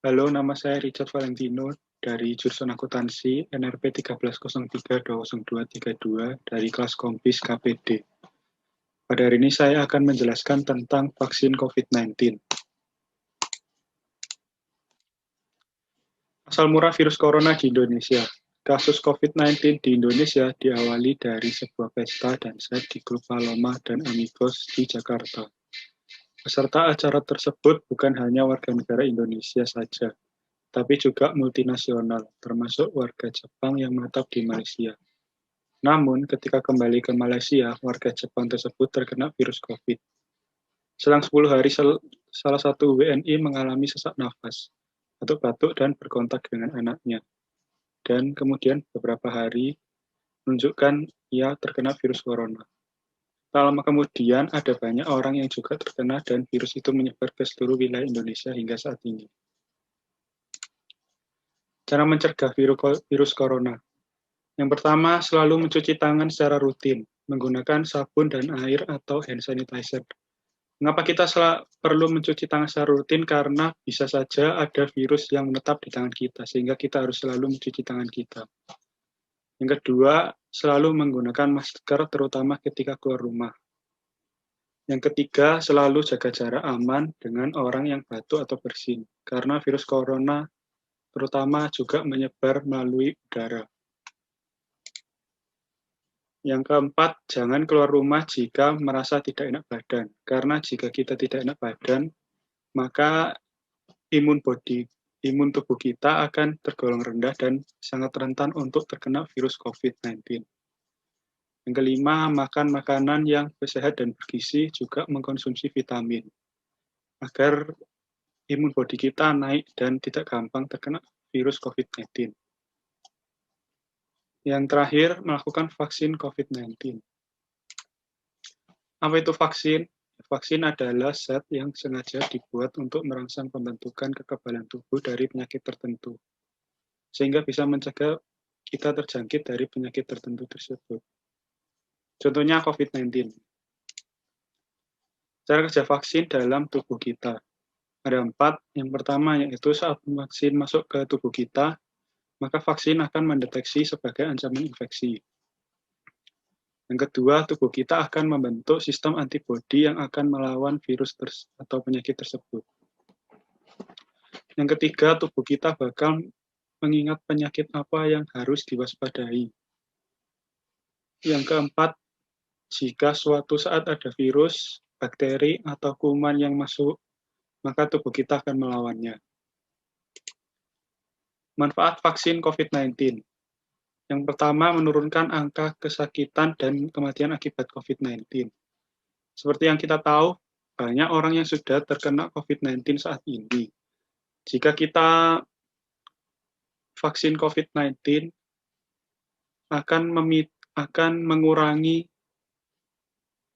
Halo, nama saya Richard Valentino dari jurusan akuntansi NRP 1303-20232 dari kelas Kompis KPD. Pada hari ini saya akan menjelaskan tentang vaksin COVID-19. Asal murah virus corona di Indonesia. Kasus COVID-19 di Indonesia diawali dari sebuah pesta dansa di grup Paloma dan Amigos di Jakarta. Peserta acara tersebut bukan hanya warga negara Indonesia saja, tapi juga multinasional, termasuk warga Jepang yang menetap di Malaysia. Namun, ketika kembali ke Malaysia, warga Jepang tersebut terkena virus COVID. Selang 10 hari, salah satu WNI mengalami sesak nafas, batuk-batuk, dan berkontak dengan anaknya. Dan kemudian beberapa hari menunjukkan ia terkena virus corona. Tak lama kemudian, ada banyak orang yang juga terkena dan virus itu menyebar ke seluruh wilayah Indonesia hingga saat ini. Cara mencegah virus corona. Yang pertama, selalu mencuci tangan secara rutin, menggunakan sabun dan air atau hand sanitizer. Mengapa kita perlu mencuci tangan secara rutin? Karena bisa saja ada virus yang menetap di tangan kita, sehingga kita harus selalu mencuci tangan kita. Yang kedua, selalu menggunakan masker, terutama ketika keluar rumah. Yang ketiga, selalu jaga jarak aman dengan orang yang batuk atau bersin, karena virus corona terutama juga menyebar melalui udara. Yang keempat, jangan keluar rumah jika merasa tidak enak badan. Karena jika kita tidak enak badan, maka imun tubuh kita akan tergolong rendah dan sangat rentan untuk terkena virus COVID-19. Yang kelima, makan makanan yang sehat dan bergizi, juga mengkonsumsi vitamin, agar imun bodi kita naik dan tidak gampang terkena virus COVID-19. Yang terakhir, melakukan vaksin COVID-19. Apa itu vaksin? Vaksin adalah zat yang sengaja dibuat untuk merangsang pembentukan kekebalan tubuh dari penyakit tertentu, sehingga bisa mencegah kita terjangkit dari penyakit tertentu tersebut. Contohnya COVID-19. Cara kerja vaksin dalam tubuh kita. Ada 4. Yang pertama yaitu saat vaksin masuk ke tubuh kita, maka vaksin akan mendeteksi sebagai ancaman infeksi. Yang kedua, tubuh kita akan membentuk sistem antibodi yang akan melawan virus atau penyakit tersebut. Yang ketiga, tubuh kita bakal mengingat penyakit apa yang harus diwaspadai. Yang keempat, jika suatu saat ada virus, bakteri, atau kuman yang masuk, maka tubuh kita akan melawannya. Manfaat vaksin COVID-19. Yang pertama, menurunkan angka kesakitan dan kematian akibat COVID-19. Seperti yang kita tahu, banyak orang yang sudah terkena COVID-19 saat ini. Jika kita vaksin COVID-19 akan mengurangi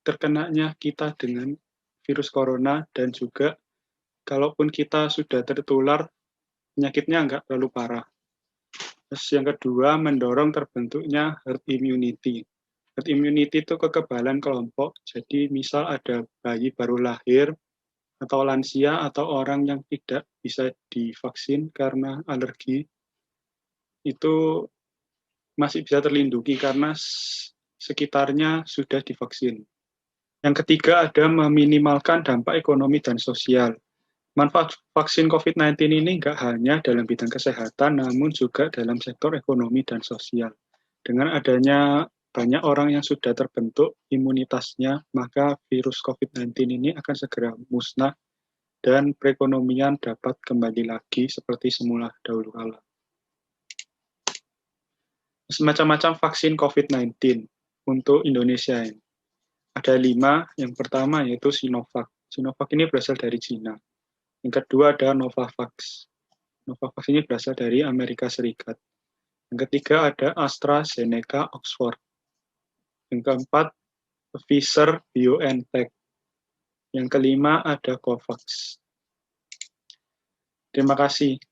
terkenanya kita dengan virus corona, dan juga kalaupun kita sudah tertular, penyakitnya nggak terlalu parah. Terus yang kedua, mendorong terbentuknya herd immunity. Herd immunity itu kekebalan kelompok. Jadi misal ada bayi baru lahir, atau lansia, atau orang yang tidak bisa divaksin karena alergi, itu masih bisa terlindungi karena sekitarnya sudah divaksin. Yang ketiga, ada meminimalkan dampak ekonomi dan sosial. Manfaat vaksin COVID-19 ini nggak hanya dalam bidang kesehatan, namun juga dalam sektor ekonomi dan sosial. Dengan adanya banyak orang yang sudah terbentuk imunitasnya, maka virus COVID-19 ini akan segera musnah dan perekonomian dapat kembali lagi seperti semula dahulu kala. Semacam-macam vaksin COVID-19 untuk Indonesia ini. Ada 5, yang pertama yaitu Sinovac. Sinovac ini berasal dari Cina. Yang kedua ada Novavax. Novavax ini berasal dari Amerika Serikat. Yang ketiga ada AstraZeneca Oxford. Yang keempat, Pfizer BioNTech. Yang kelima ada COVAX. Terima kasih.